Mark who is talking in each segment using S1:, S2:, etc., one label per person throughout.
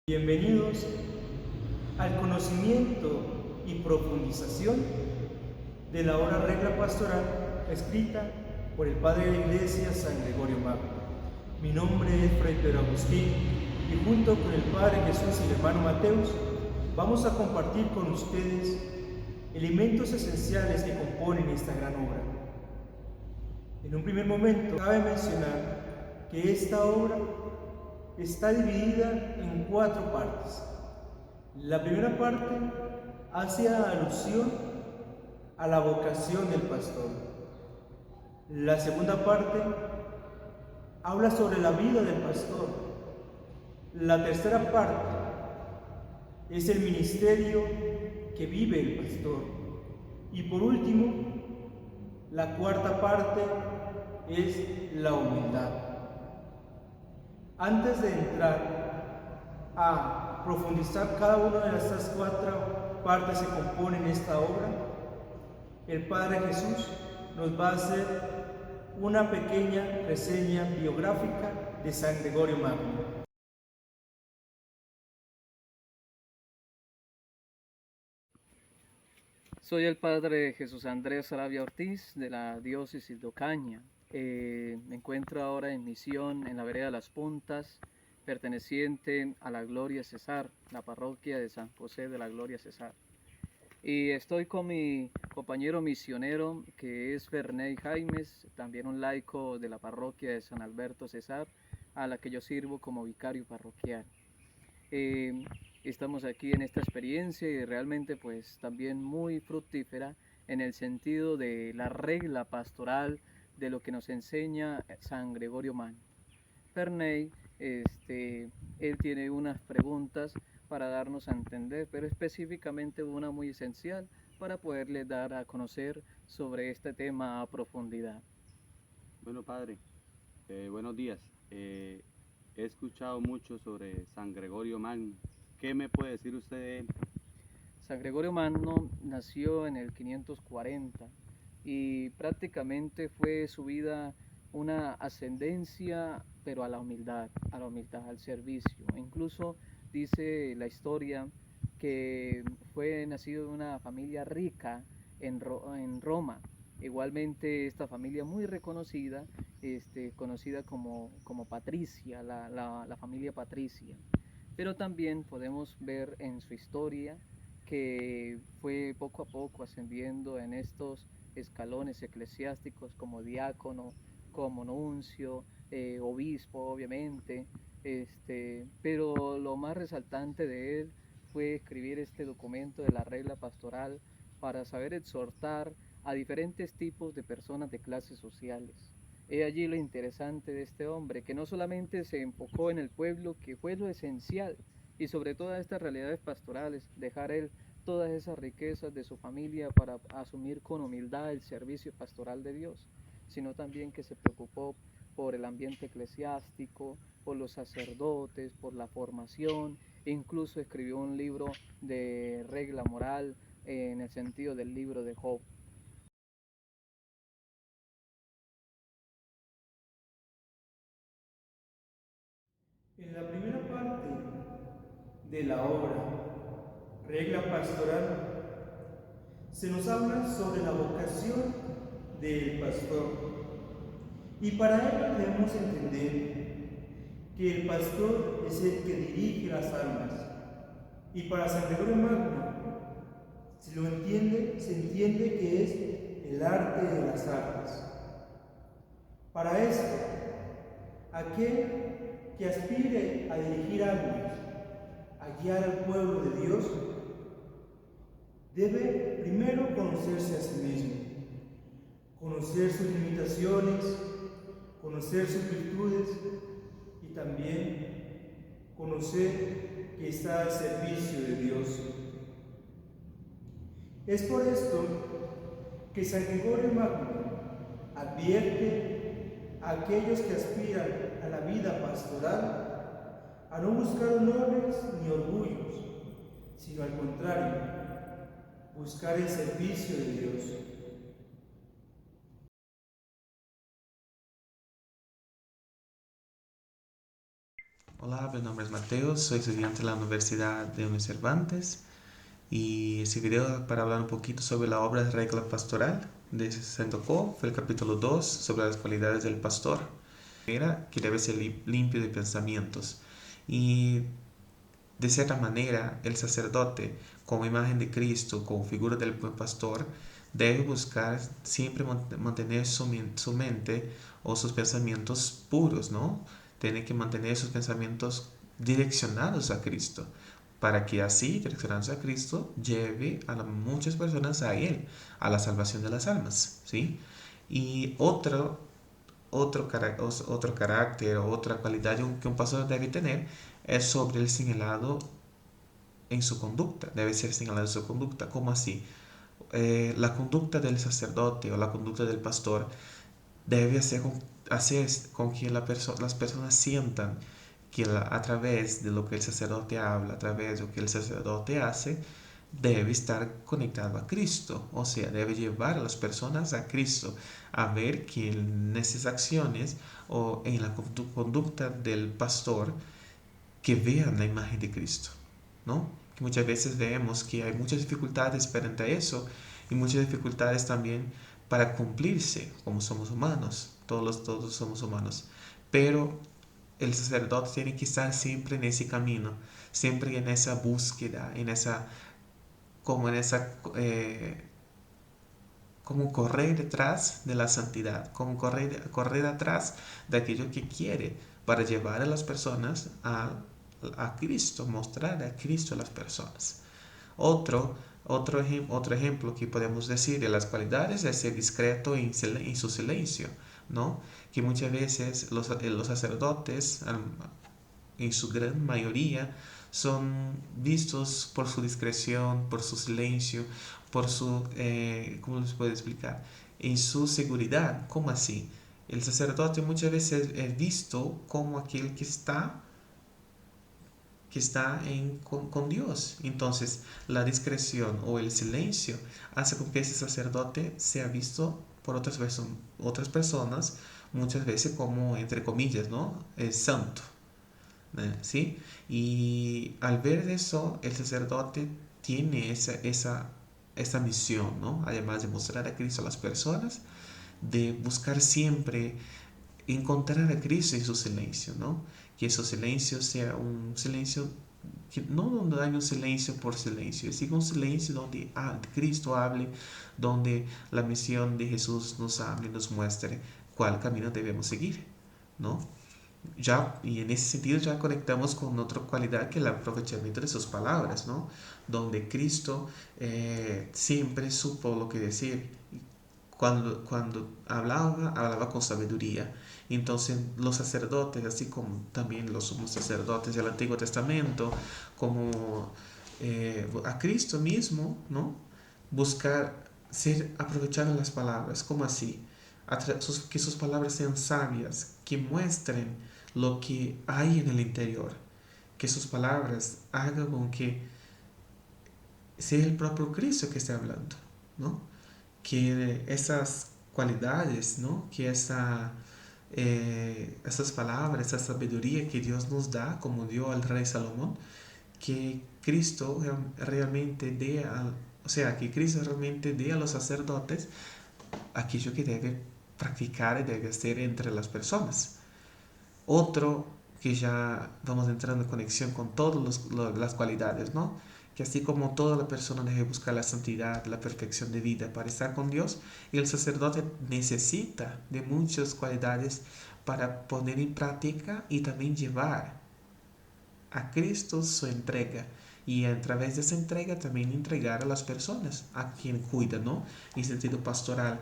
S1: Bienvenidos al conocimiento y profundización de la obra Regla Pastoral escrita por el Padre de la Iglesia San Gregorio Magno. Mi nombre es Fray Pedro Agustín y junto con el Padre Jesús y el hermano Mateus vamos a compartir con ustedes elementos esenciales que componen esta gran obra. En un primer momento cabe mencionar que esta obra está dividida en 4 partes. La primera parte hace alusión a la vocación del pastor. La segunda parte habla sobre la vida del pastor. La tercera parte es el ministerio que vive el pastor. Y por último, la cuarta parte es la humildad. Antes de entrar a profundizar cada una de estas 4 partes que componen esta obra, el Padre Jesús nos va a hacer una pequeña reseña biográfica de San Gregorio Magno.
S2: Soy el padre Jesús Andrés Sarabia Ortiz de la diócesis de Ocaña. Me encuentro ahora en misión en la vereda Las Puntas, perteneciente a la Gloria Cesar, la parroquia de San José de la Gloria Cesar. Y estoy con mi compañero misionero que es Ferney Jaimes, también un laico de la parroquia de San Alberto Cesar, a la que yo sirvo como vicario parroquial. Estamos aquí en esta experiencia y realmente pues también muy fructífera en el sentido de la regla pastoral de lo que nos enseña San Gregorio Magno. Ferney, él tiene unas preguntas para darnos a entender, pero específicamente una muy esencial para poderle dar a conocer sobre este tema a profundidad.
S3: Bueno, padre, buenos días. He escuchado mucho sobre San Gregorio Magno. ¿Qué me puede decir usted de él?
S2: San Gregorio Magno nació en el 540 y prácticamente fue su vida una ascendencia, pero a la humildad, al servicio. Incluso dice la historia que fue nacido de una familia rica en Roma. Igualmente esta familia muy reconocida, conocida como Patricia, la familia Patricia. Pero también podemos ver en su historia que fue poco a poco ascendiendo en estos escalones eclesiásticos como diácono, como nuncio, obispo obviamente, pero lo más resaltante de él fue escribir este documento de la regla pastoral para saber exhortar a diferentes tipos de personas de clases sociales. He allí lo interesante de este hombre, que no solamente se enfocó en el pueblo, que fue lo esencial, y sobre todas estas realidades pastorales, dejar él todas esas riquezas de su familia para asumir con humildad el servicio pastoral de Dios, sino también que se preocupó por el ambiente eclesiástico, por los sacerdotes, por la formación, e incluso escribió un libro de regla moral en el sentido del libro de Job.
S1: En la primera parte de la obra Regla Pastoral se nos habla sobre la vocación del pastor. Y para ello debemos entender que el pastor es el que dirige las almas. Y para San Gregorio Magno, si lo entiende, se entiende que es el arte de las artes. Para esto, aquel que aspire a dirigir almas, a guiar al pueblo de Dios, debe primero conocerse a sí mismo, conocer sus limitaciones, conocer sus virtudes y también conocer que está al servicio de Dios. Es por esto que San Gregorio Magno advierte a aquellos que aspiran a la vida pastoral a no buscar honores ni orgullos, sino al contrario, buscar el servicio de Dios.
S4: Hola, mi nombre es Mateo, soy estudiante de la Universidad de Unión Cervantes y este video es para hablar un poquito sobre la obra de Regla Pastoral de Santo fue el capítulo 2 sobre las cualidades del pastor. Primera, que debe ser limpio de pensamientos y de cierta manera el sacerdote como imagen de Cristo, como figura del buen pastor, debe buscar siempre mantener su mente o sus pensamientos puros, ¿no? Tiene que mantener sus pensamientos direccionados a Cristo, para que así, direccionados a Cristo, lleve a muchas personas a Él, a la salvación de las almas, ¿sí? Y otro carácter, otra cualidad que un pastor debe tener es sobre el señalado en su conducta, debe ser señalado en su conducta. ¿Cómo así? La conducta del sacerdote o la conducta del pastor debe hacer con que las personas sientan que a través de lo que el sacerdote habla, a través de lo que el sacerdote hace, debe estar conectado a Cristo, o sea, debe llevar a las personas a Cristo, a ver que en esas acciones o en la conducta del pastor, que vean la imagen de Cristo, ¿no? Que muchas veces vemos que hay muchas dificultades frente a eso y muchas dificultades también para cumplirse, como somos humanos, todos somos humanos, pero el sacerdote tiene que estar siempre en ese camino, siempre en esa búsqueda, en esa como correr detrás de la santidad, como correr atrás de aquello que quiere para llevar a las personas a Cristo, mostrar a Cristo a las personas. Otro ejemplo que podemos decir de las cualidades es ser discreto en su silencio, ¿no? Que muchas veces los sacerdotes, en su gran mayoría, son vistos por su discreción, por su silencio, por su, ¿cómo les puedo explicar? En su seguridad. ¿Cómo así? El sacerdote muchas veces es visto como aquel que está con Dios. Entonces, la discreción o el silencio hace con que ese sacerdote sea visto por otras personas, muchas veces como, entre comillas, ¿no? Es santo. ¿Sí? Y al ver eso, el sacerdote tiene esa misión, ¿no? Además de mostrar a Cristo a las personas, de buscar siempre encontrar a Cristo en su silencio, ¿no? Que su silencio sea un silencio, que no donde hay un silencio por silencio, sino un silencio donde Cristo hable, donde la misión de Jesús nos hable, nos muestre cuál camino debemos seguir, ¿no? Y en ese sentido ya conectamos con otra cualidad que es el aprovechamiento de sus palabras, ¿no? Donde Cristo siempre supo lo que decir. Cuando hablaba con sabiduría. Entonces los sacerdotes, así como también los sumos sacerdotes del Antiguo Testamento, como a Cristo mismo, ¿no? Buscar aprovechar las palabras, como así, que sus palabras sean sabias, que muestren lo que hay en el interior, que sus palabras hagan con que sea el propio Cristo que esté hablando, ¿no? Que esas cualidades, ¿no? Que esas palabras, esa sabiduría que Dios nos da, como dio al rey Salomón, que Cristo realmente que Cristo realmente dé a los sacerdotes aquello que debe practicar y debe hacer entre las personas. Otro que ya vamos entrando en conexión con todas las cualidades, ¿no? Que así como toda la persona debe buscar la santidad, la perfección de vida para estar con Dios, el sacerdote necesita de muchas cualidades para poner en práctica y también llevar a Cristo su entrega. Y a través de esa entrega también entregar a las personas, a quien cuida, ¿no? En sentido pastoral,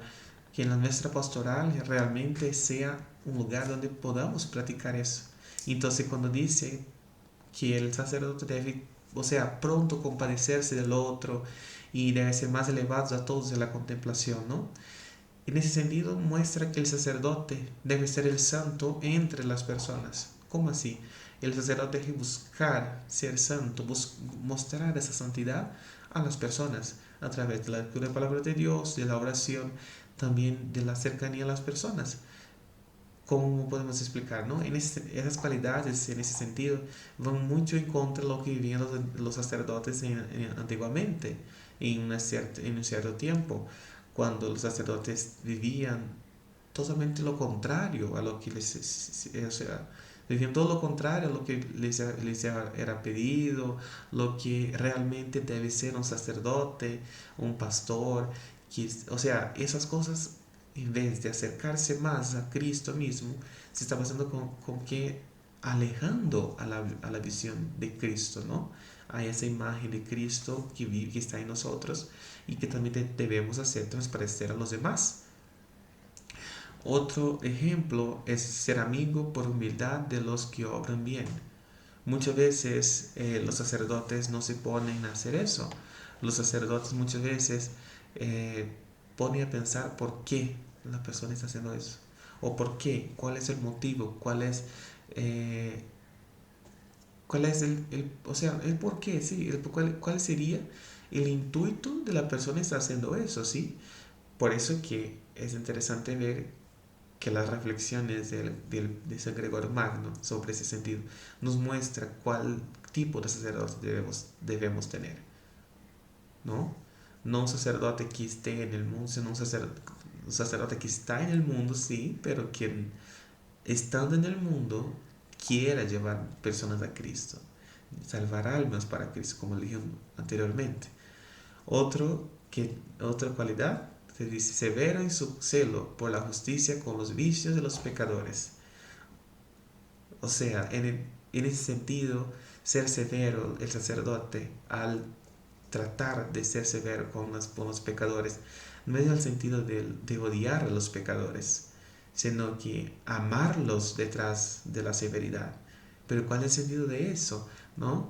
S4: que en nuestra pastoral realmente sea un lugar donde podamos practicar eso. Entonces cuando dice que el sacerdote debe, pronto compadecerse del otro y debe ser más elevado a todos en la contemplación, ¿no? En ese sentido muestra que el sacerdote debe ser el santo entre las personas. ¿Cómo así? El sacerdote debe buscar ser santo, mostrar esa santidad a las personas a través de la lectura de la palabra de Dios, de la oración, también de la cercanía a las personas. ¿cómo podemos explicar, no? Esas cualidades, en ese sentido, van mucho en contra de lo que vivían los sacerdotes antiguamente, en un cierto tiempo, cuando los sacerdotes vivían totalmente lo contrario a lo que o sea, vivían todo lo contrario a lo que les era pedido, lo que realmente debe ser un sacerdote, un pastor, o sea, esas cosas, en vez de acercarse más a Cristo mismo, se está pasando con que alejando a la visión de Cristo, ¿no? A esa imagen de Cristo que vive, que está en nosotros y que también debemos hacer transparecer a los demás. Otro ejemplo es ser amigo por humildad de los que obran bien. Muchas veces los sacerdotes no se ponen a hacer eso. Los sacerdotes muchas veces ponen a pensar por qué la persona está haciendo eso. O por qué, cuál es el motivo, cuál es o sea, el por qué, sí, cuál sería el intuito de la persona que está haciendo eso, ¿sí? Por eso que es interesante ver que las reflexiones de San Gregorio Magno sobre ese sentido nos muestra cuál tipo de sacerdote debemos tener, ¿no? No un sacerdote que esté en el mundo, sino un sacerdote que está en el mundo, sí, pero quien estando en el mundo quiera llevar personas a Cristo, salvar almas para Cristo, como dije anteriormente. Otra cualidad, se dice, severo en su celo por la justicia con los vicios de los pecadores. O sea, en ese sentido, ser severo el sacerdote al tratar de ser severo con los pecadores no es el sentido de odiar a los pecadores, sino que amarlos detrás de la severidad. Pero ¿cuál es el sentido de eso? ¿No?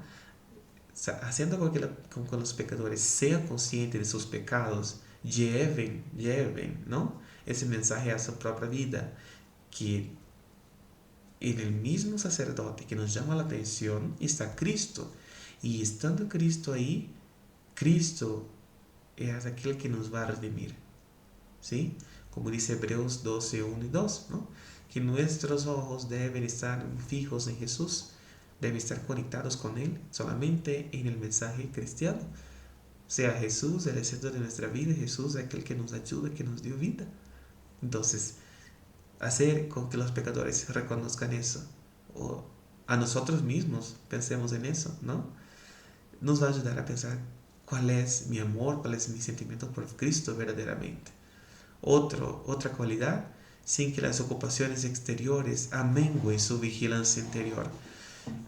S4: Haciendo con que los pecadores sean conscientes de sus pecados, lleven, ¿no? Ese mensaje a su propia vida, que en el mismo sacerdote que nos llama la atención está Cristo, y estando Cristo ahí, Cristo es aquel que nos va a redimir, ¿sí? Como dice Hebreos 12, 1 y 2, ¿no? Que nuestros ojos deben estar fijos en Jesús, deben estar conectados con Él solamente en el mensaje cristiano. O sea, Jesús es el centro de nuestra vida, Jesús es aquel que nos ayuda, que nos dio vida. Entonces, hacer con que los pecadores reconozcan eso, o a nosotros mismos pensemos en eso, ¿no? Nos va a ayudar a pensar cuál es mi amor, cuál es mi sentimiento por Cristo verdaderamente. Otra cualidad, sin que las ocupaciones exteriores amengüen su vigilancia interior.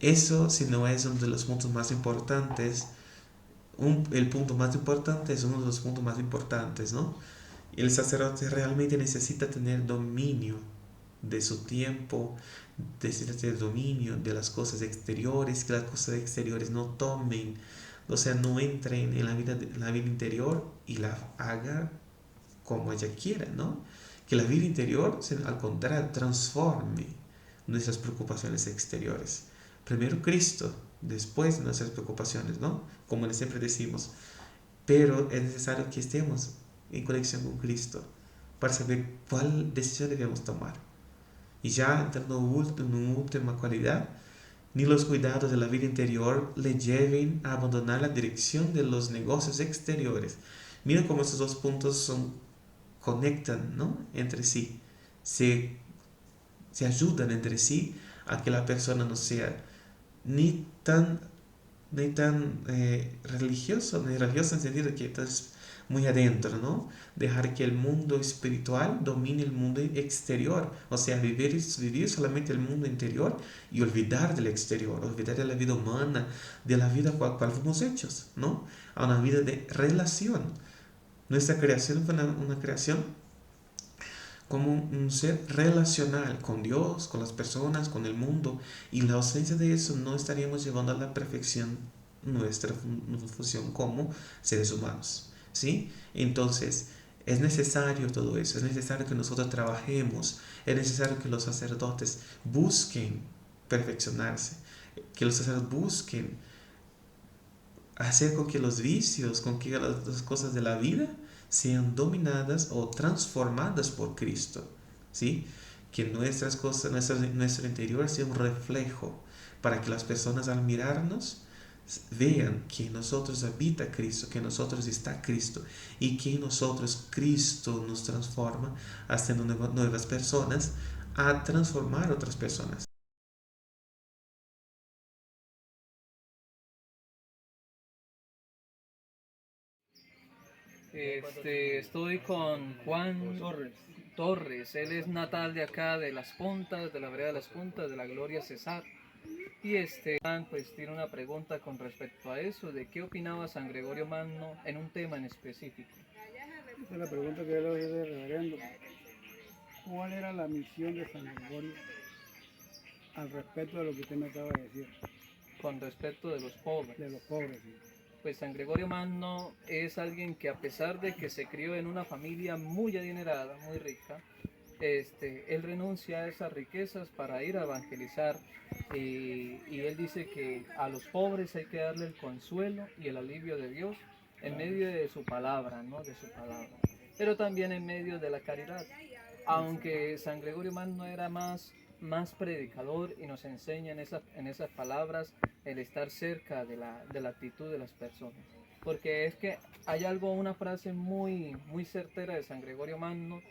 S4: Eso, si no es uno de los puntos más importantes, el punto más importante es uno de los puntos más importantes, ¿no? El sacerdote realmente necesita tener dominio de su tiempo, necesita tener dominio de las cosas exteriores, que las cosas exteriores no tomen, o sea, no entren en la vida interior y la haga como ella quiera, ¿no? Que la vida interior, al contrario, transforme nuestras preocupaciones exteriores. Primero Cristo, después nuestras preocupaciones, ¿no? Como siempre decimos. Pero es necesario que estemos en conexión con Cristo para saber cuál decisión debemos tomar. Y ya entrando en una última cualidad, ni los cuidados de la vida interior le lleven a abandonar la dirección de los negocios exteriores. Miren cómo estos dos puntos conectan, ¿no? Entre sí. Se ayudan entre sí a que la persona no sea ni tan religioso en el sentido de que estás muy adentro, ¿no? Dejar que el mundo espiritual domine el mundo exterior, o sea, vivir solamente el mundo interior y olvidar del exterior, olvidar de la vida humana, de la vida cual fuimos hechos, ¿no? A una vida de relación. Nuestra creación fue una creación como un ser relacional con Dios, con las personas, con el mundo, y la ausencia de eso no estaríamos llevando a la perfección nuestra función como seres humanos, ¿sí? Entonces, es necesario todo eso, es necesario que nosotros trabajemos, es necesario que los sacerdotes busquen perfeccionarse, que los sacerdotes busquen hacer con que los vicios, con que las cosas de la vida sean dominadas o transformadas por Cristo, ¿sí? que nuestras cosas, nuestro interior sea un reflejo para que las personas al mirarnos vean que en nosotros habita Cristo, que en nosotros está Cristo y que en nosotros Cristo nos transforma haciendo nuevas personas a transformar otras personas.
S2: Estoy con Juan Torres. Él es natal de acá, de Las Puntas, de la vereda de Las Puntas, de la Gloria Cesar. Y Juan pues tiene una pregunta con respecto a eso, de qué opinaba San Gregorio Magno en un tema en específico.
S5: Esa es la pregunta que yo le voy a hacer al reverendo. ¿Cuál era la misión de San Gregorio al respecto de lo que usted me acaba de decir?
S2: Con respecto de los pobres.
S5: De los pobres, sí.
S2: Pues San Gregorio Magno es alguien que, a pesar de que se crió en una familia muy adinerada, muy rica, él renuncia a esas riquezas para ir a evangelizar, y él dice que a los pobres hay que darle el consuelo y el alivio de Dios en medio de su palabra, ¿no? De su palabra, pero también en medio de la caridad, aunque San Gregorio Magno era más predicador y nos enseña en esas palabras el estar cerca de la actitud de las personas. Porque es que hay una frase muy certera de San Gregorio Magno,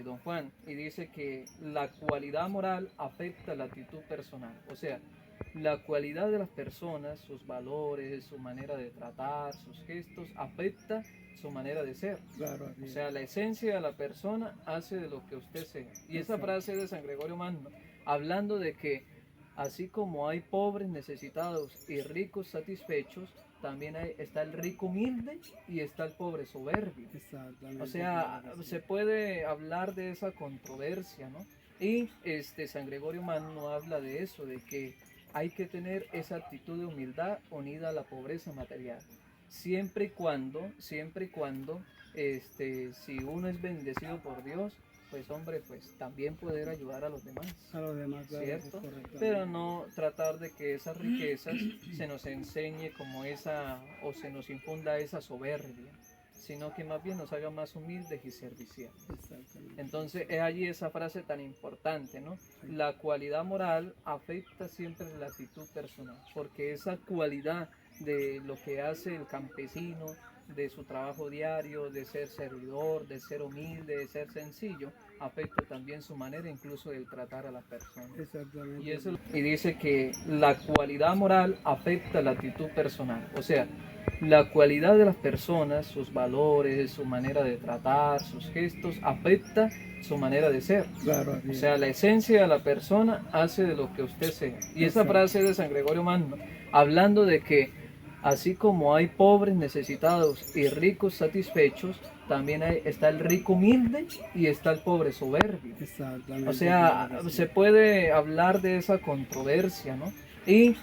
S2: don Juan, y dice que la cualidad moral afecta la actitud personal. O sea, la cualidad de las personas, sus valores, su manera de tratar, sus gestos, afecta su manera de ser.
S5: Claro,
S2: O sea, la esencia de la persona hace de lo que usted sea. Y esa frase de San Gregorio Magno, hablando de que así como hay pobres necesitados y ricos satisfechos, también está el rico humilde y está el pobre soberbio.
S5: exactamente.
S2: O sea, se puede hablar de esa controversia, ¿no? Y San Gregorio Magno habla de eso, de que hay que tener esa actitud de humildad unida a la pobreza material. Siempre y cuando, si uno es bendecido por Dios, pues hombre, pues también poder ayudar a los demás.
S5: A los demás, claro,
S2: ¿Cierto?
S5: eso es correcto.
S2: Pero no tratar de que esas riquezas se nos enseñe como o se nos infunda esa soberbia, sino que más bien nos haga más humildes y serviciales.
S5: Exactamente.
S2: Entonces es allí esa frase tan importante, ¿no? La cualidad moral afecta siempre la actitud personal, porque esa cualidad de lo que hace el campesino, de su trabajo diario, de ser servidor, de ser humilde, de ser sencillo, afecta también su manera incluso de tratar a las personas.
S5: Exactamente.
S2: Y dice que la cualidad moral afecta la actitud personal. O sea, la cualidad de las personas, sus valores, su manera de tratar, sus gestos, afecta su manera de ser.
S5: Claro,
S2: O sea, la esencia de la persona hace de lo que usted sea. Y esa frase de San Gregorio Magno, hablando de que así como hay pobres necesitados y ricos satisfechos, también está el rico humilde y está el pobre soberbio.
S5: exactamente.
S2: O sea, se puede hablar de esa controversia, ¿no? Y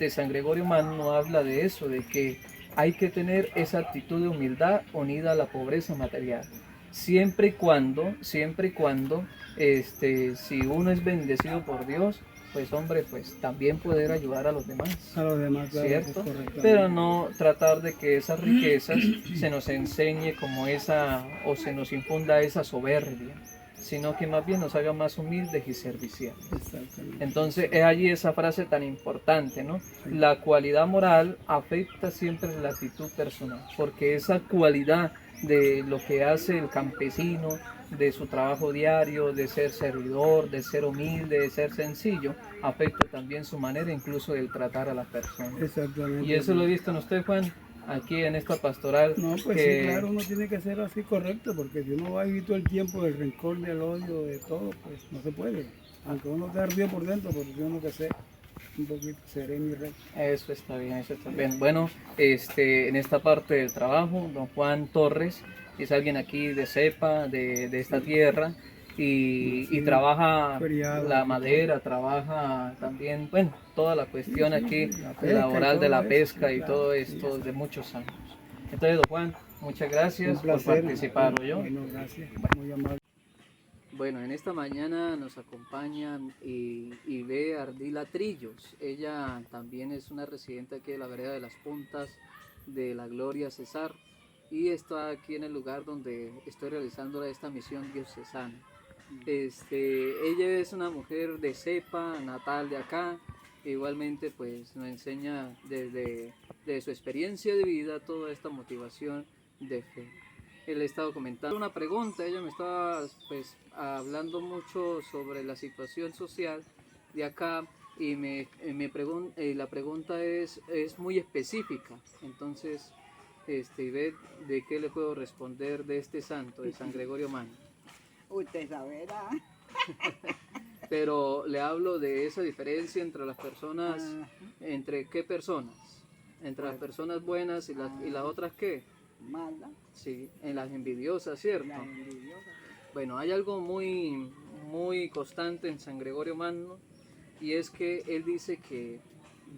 S2: San Gregorio Magno habla de eso, de que hay que tener esa actitud de humildad unida a la pobreza material. Siempre y cuando, si uno es bendecido por Dios, pues hombre, pues también poder ayudar a los demás.
S5: A los demás, claro,
S2: ¿cierto?
S5: eso es correcto.
S2: Pero no tratar de que esas riquezas se nos enseñe como o se nos infunda esa soberbia, sino que más bien nos haga más humildes y serviciales.
S5: Exactamente.
S2: Entonces es allí esa frase tan importante, ¿no? La cualidad moral afecta siempre la actitud personal, porque esa cualidad de lo que hace el campesino, de su trabajo diario, de ser servidor, de ser humilde, de ser sencillo, afecta también su manera incluso de tratar a las personas.
S5: Exactamente.
S2: Y eso lo he visto en usted, Juan, aquí en esta pastoral.
S5: No, pues
S2: que
S5: sí, claro, uno tiene que ser así correcto, porque si uno va a vivir todo el tiempo del rencor, del odio, de todo, pues no se puede. Aunque uno esté ardido por dentro, porque uno que sea un poquito sereno y recto.
S2: Eso está bien, eso está bien. Bueno, en esta parte del trabajo, don Juan Torres es alguien aquí de cepa, de esta tierra, y
S5: Sí,
S2: trabaja
S5: feriado,
S2: la
S5: sí.
S2: madera, trabaja también, bueno, toda la cuestión aquí
S5: la pesca y
S2: laboral de
S5: todo
S2: la
S5: eso,
S2: pesca
S5: sí,
S2: y
S5: claro,
S2: todo
S5: sí,
S2: esto
S5: sí.
S2: de muchos años. Entonces, don Juan, muchas gracias
S5: Un placer.
S2: por participar, ¿oyó?
S5: Bueno, gracias. Muy amable.
S2: Bueno, en esta mañana nos acompaña y ve a Ardila Trillos. Ella también es una residente aquí de la vereda de Las Puntas de la Gloria Cesar, y está aquí en el lugar donde estoy realizando esta misión diocesana. Ella es una mujer de cepa, natal de acá. Igualmente pues nos enseña desde de su experiencia de vida toda esta motivación de fe. Él ha estado comentando una pregunta, ella me estaba pues hablando mucho sobre la situación social de acá y la pregunta es muy específica. Entonces, ve de qué le puedo responder de este santo, de San Gregorio Magno.
S6: Usted saberá.
S2: Pero le hablo de esa diferencia entre las personas, ¿entre qué personas? Entre las personas buenas y las otras ¿qué?
S6: Mala.
S2: Sí, en las envidiosas, ¿cierto?
S6: La envidiosa.
S2: Bueno, hay algo muy constante en San Gregorio Magno y es que él dice que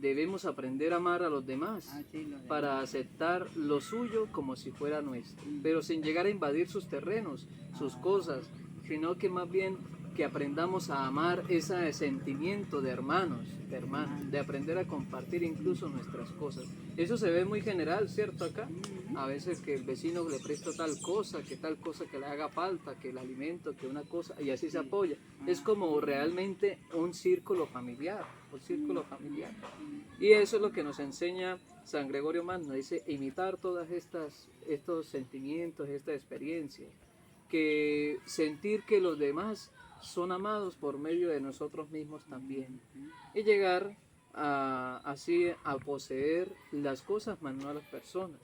S2: debemos aprender a amar a los demás
S6: Así lo
S2: para aceptar lo suyo como si fuera nuestro, pero sin llegar a invadir sus terrenos, sus cosas, sino que más bien que aprendamos a amar ese sentimiento de hermanos, de aprender a compartir incluso nuestras cosas. Eso se ve muy general, ¿cierto? Acá, a veces que el vecino le presta tal cosa que le haga falta, que el alimento, que una cosa, y así se apoya. Es como realmente un círculo familiar, Y eso es lo que nos enseña San Gregorio Magno, dice imitar todas estos sentimientos, estas experiencias, que sentir que los demás son amados por medio de nosotros mismos también y llegar así a poseer las cosas más no a las personas.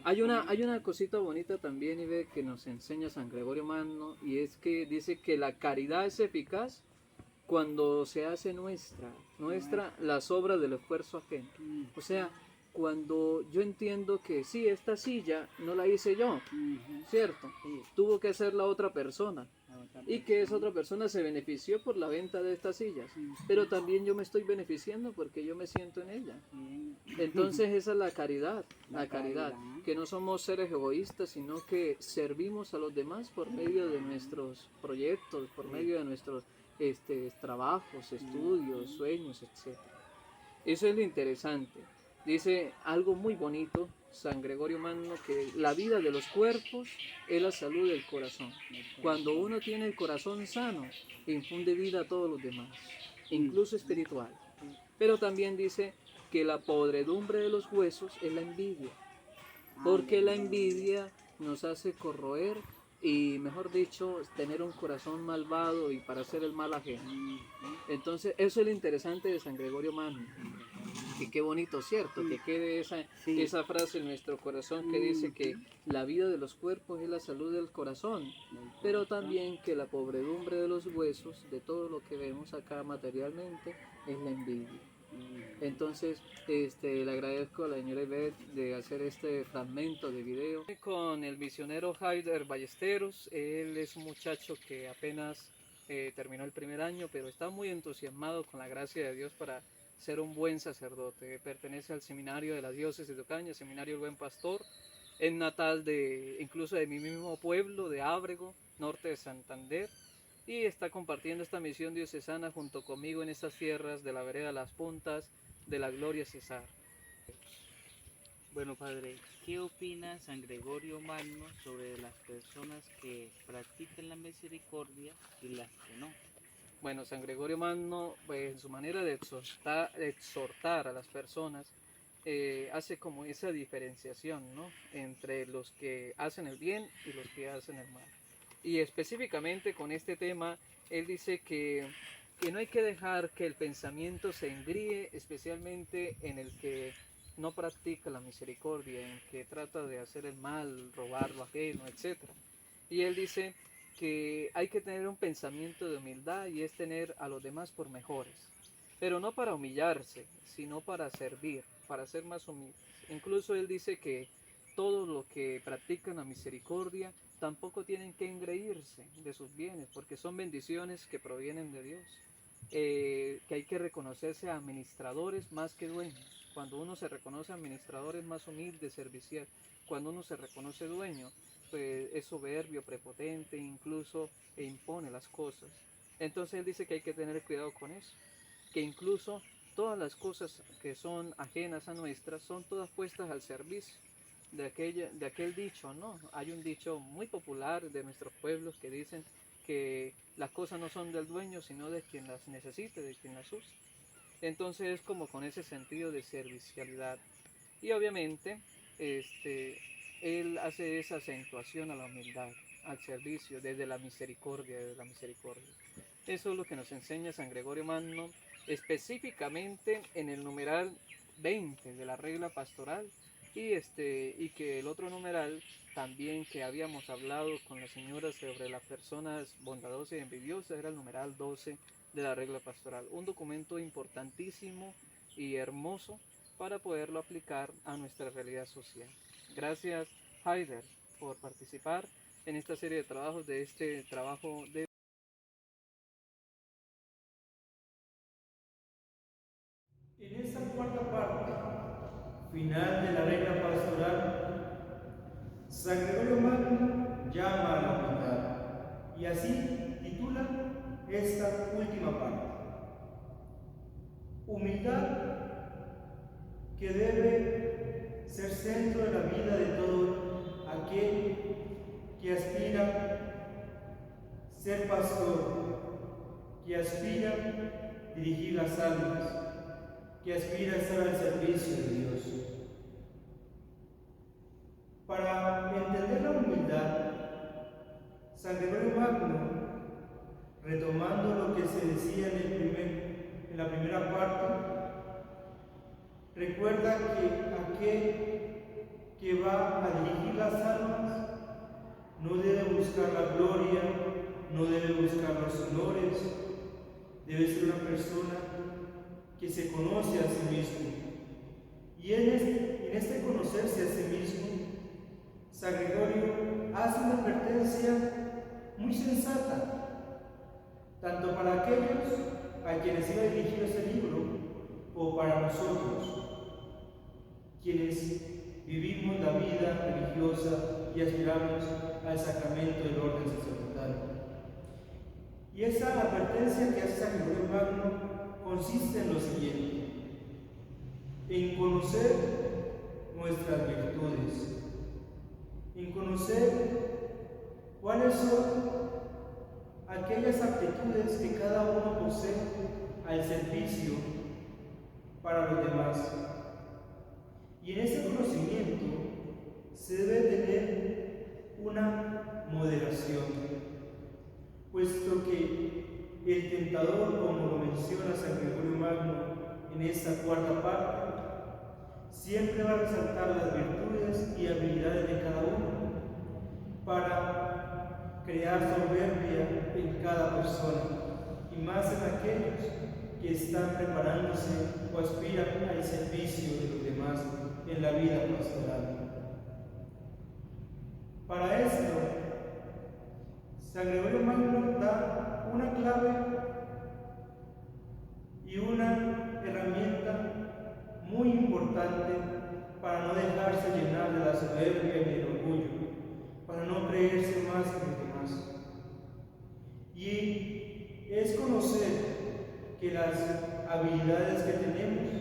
S2: Hay una cosita bonita también y ve que nos enseña San Gregorio Magno y es que dice que la caridad es eficaz cuando se hace nuestra las obras del esfuerzo ajeno. O sea, cuando yo entiendo que sí, esta silla no la hice yo, ¿cierto? Tuvo que hacer la otra persona y que esa otra persona se benefició por la venta de estas sillas, pero también yo me estoy beneficiando porque yo me siento en ella. Entonces esa es la caridad, que no somos seres egoístas, sino que servimos a los demás por medio de nuestros proyectos, por medio de nuestros trabajos, estudios, sueños, etc. Eso es lo interesante. Dice algo muy bonito San Gregorio Magno, que la vida de los cuerpos es la salud del corazón. Cuando uno tiene el corazón sano, infunde vida a todos los demás, incluso espiritual. Pero también dice que la podredumbre de los huesos es la envidia, porque la envidia nos hace corroer y, mejor dicho, tener un corazón malvado y para hacer el mal ajeno. Entonces, eso es lo interesante de San Gregorio Magno. Y qué bonito, ¿cierto? Que quede esa frase en nuestro corazón que dice que la vida de los cuerpos es la salud del corazón, pero también que la podredumbre de los huesos, de todo lo que vemos acá materialmente, es la envidia. Entonces, le agradezco a la señora Ivette de hacer este fragmento de video. Con el misionero Haider Ballesteros, él es un muchacho que apenas terminó el primer año, pero está muy entusiasmado con la gracia de Dios para ser un buen sacerdote. Pertenece al seminario de la diócesis de Ocaña, seminario del Buen Pastor. Es natal incluso de mi mismo pueblo, de Ábrego, norte de Santander, y está compartiendo esta misión diocesana junto conmigo en estas tierras de la vereda Las Puntas de la Gloria Cesar.
S7: Bueno, padre, ¿qué opina San Gregorio Magno sobre las personas que practican la misericordia y las que no?
S2: Bueno, San Gregorio Magno, pues, en su manera de exhortar a las personas, hace como esa diferenciación, ¿no?, entre los que hacen el bien y los que hacen el mal. Y específicamente con este tema, él dice que no hay que dejar que el pensamiento se engríe, especialmente en el que no practica la misericordia, en que trata de hacer el mal, robar lo ajeno, etc. Y él dice que hay que tener un pensamiento de humildad y es tener a los demás por mejores, pero no para humillarse, sino para servir, para ser más humildes. Incluso él dice que todos los que practican la misericordia tampoco tienen que engreírse de sus bienes, porque son bendiciones que provienen de Dios. Que hay que reconocerse administradores más que dueños. Cuando uno se reconoce administrador es más humilde, servicial. Cuando uno se reconoce dueño, pues es soberbio, prepotente, incluso impone las cosas. Entonces él dice que hay que tener cuidado con eso, que incluso todas las cosas que son ajenas a nuestras son todas puestas al servicio de aquel dicho, ¿no? Hay un dicho muy popular de nuestros pueblos que dicen que las cosas no son del dueño, sino de quien las necesite, de quien las use. Entonces es como con ese sentido de servicialidad. Y obviamente él hace esa acentuación a la humildad, al servicio, desde la misericordia, desde la misericordia. Eso es lo que nos enseña San Gregorio Magno, específicamente en el numeral 20 de la regla pastoral, y que el otro numeral también que habíamos hablado con la señora sobre las personas bondadosas y envidiosas era el numeral 12 de la regla pastoral, un documento importantísimo y hermoso para poderlo aplicar a nuestra realidad social. Gracias, Haider, por participar en esta serie de trabajos, de este trabajo de...
S1: En esta cuarta parte, final de la regla pastoral, San Gregorio Magno llama a la humildad y así titula esta última parte. Humildad que debe ser centro de la vida de todo aquel que aspira a ser pastor, que aspira a dirigir las almas, que aspira a estar al servicio de Dios. Para entender la humildad, San Gregorio Magno, retomando lo que se decía en la primera parte, recuerda que aquel que va a dirigir las almas no debe buscar la gloria, no debe buscar los honores, debe ser una persona que se conoce a sí mismo. Y en este conocerse a sí mismo, San Gregorio hace una advertencia muy sensata, tanto para aquellos a quienes iba dirigido este libro, o para nosotros, quienes vivimos la vida religiosa y aspiramos al sacramento del orden sacerdotal. Y esa advertencia que hace San Gregorio Magno consiste en lo siguiente: en conocer nuestras virtudes, en conocer cuáles son aquellas aptitudes que cada uno posee al servicio para los demás. Y en ese conocimiento se debe tener una moderación, puesto que el tentador, como lo menciona San Gregorio Magno en esta cuarta parte, siempre va a resaltar las virtudes y habilidades de cada uno para crear soberbia en cada persona, y más en aquellos que están preparándose o aspiran al servicio de los demás en la vida pastoral. Para esto, San Gregorio Magno da una clave y una herramienta muy importante para no dejarse llenar de la soberbia y del orgullo, para no creerse más que los demás. Y es conocer que las habilidades que tenemos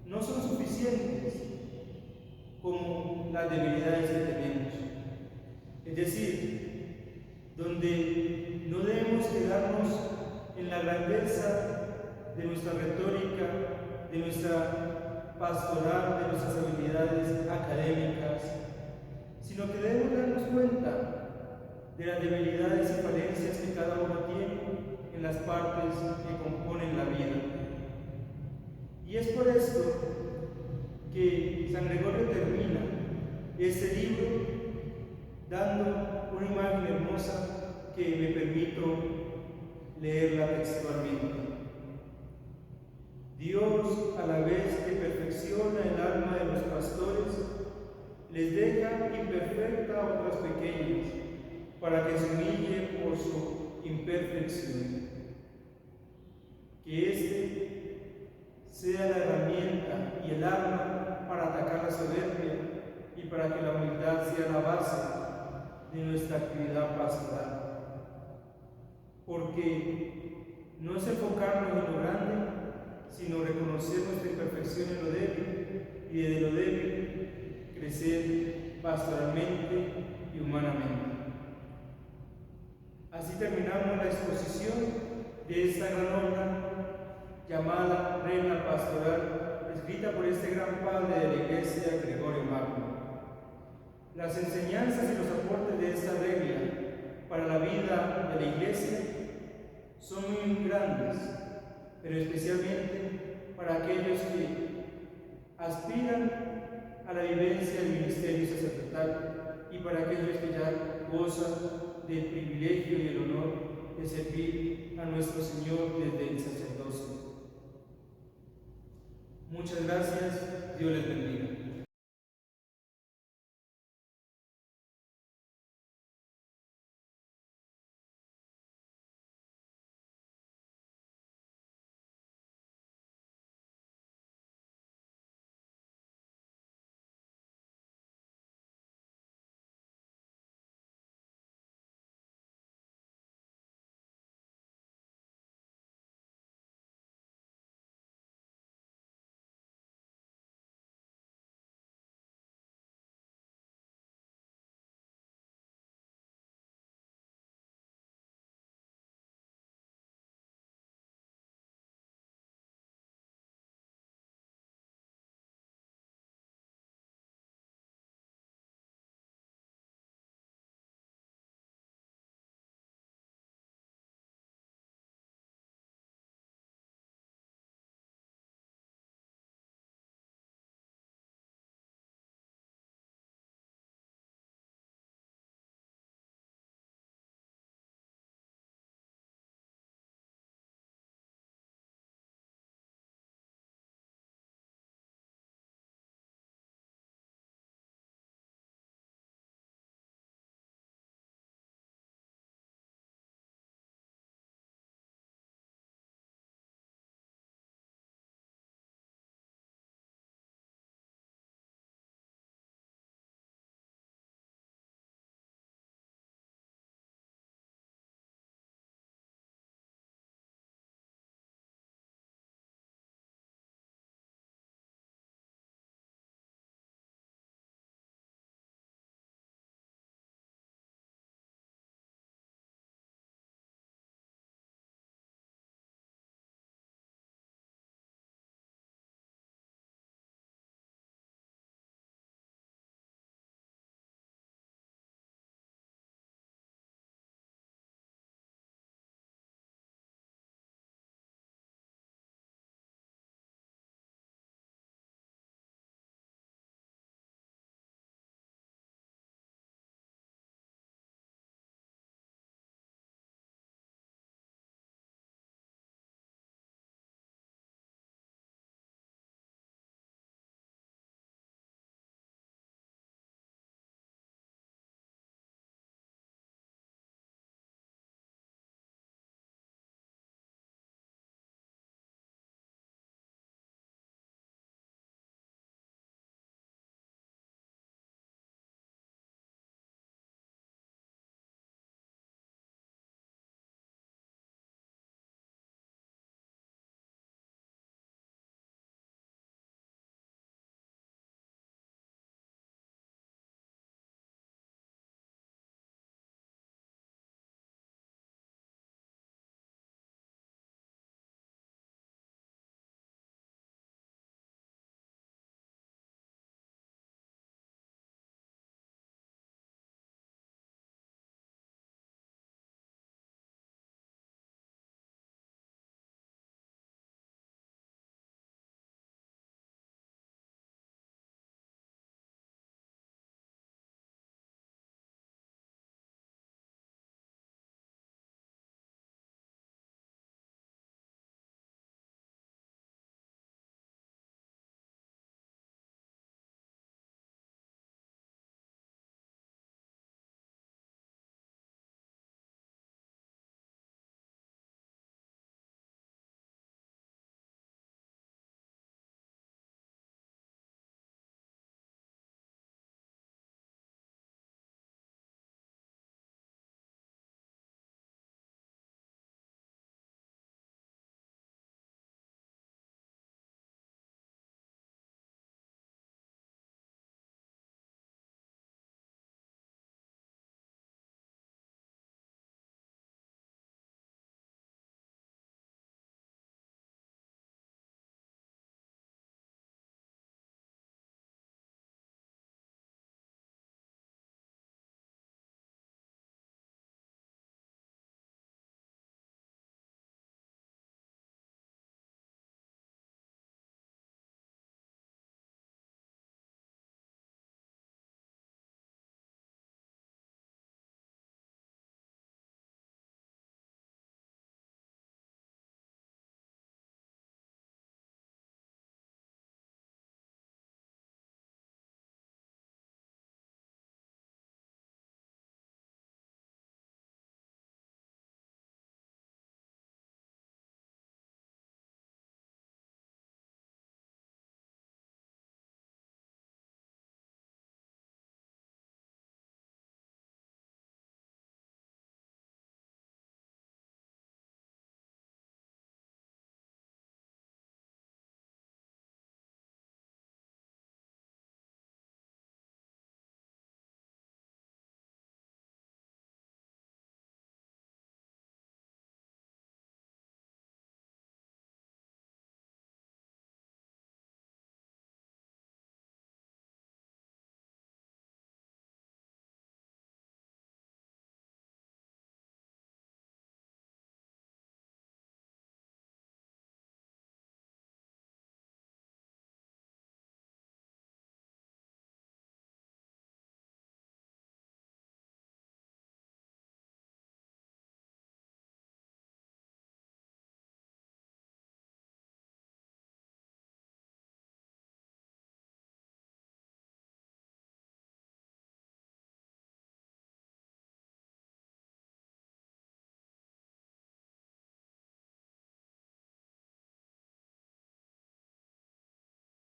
S1: no son suficientes como las debilidades que tenemos. Es decir, donde no debemos quedarnos en la grandeza de nuestra retórica, de nuestra pastoral, de nuestras habilidades académicas, sino que debemos darnos cuenta de las debilidades y falencias que cada uno tiene en las partes que componen la vida. Y es por esto que San Gregorio termina este libro dando una imagen hermosa que me permito leerla textualmente. Dios, a la vez que perfecciona el alma de los pastores, les deja imperfecta a otras pequeñas, para que se humille por su imperfección. Que este sea la herramienta y el arma para atacar la soberbia y para que la humildad sea la base de nuestra actividad pastoral. Porque no es enfocarnos en lo grande, sino reconocer nuestra imperfección en lo débil y desde lo débil crecer pastoralmente y humanamente. terminamos la exposición de esta gran obra llamada Regla Pastoral, escrita por este gran padre de la Iglesia, Gregorio Magno. Las enseñanzas y los aportes de esta regla para la vida de la Iglesia son muy grandes, pero especialmente para aquellos que aspiran a la vivencia del ministerio sacerdotal y para aquellos que ya gozan del privilegio y el honor de servir a nuestro Señor desde el sacerdocio. Muchas gracias, Dios les bendiga.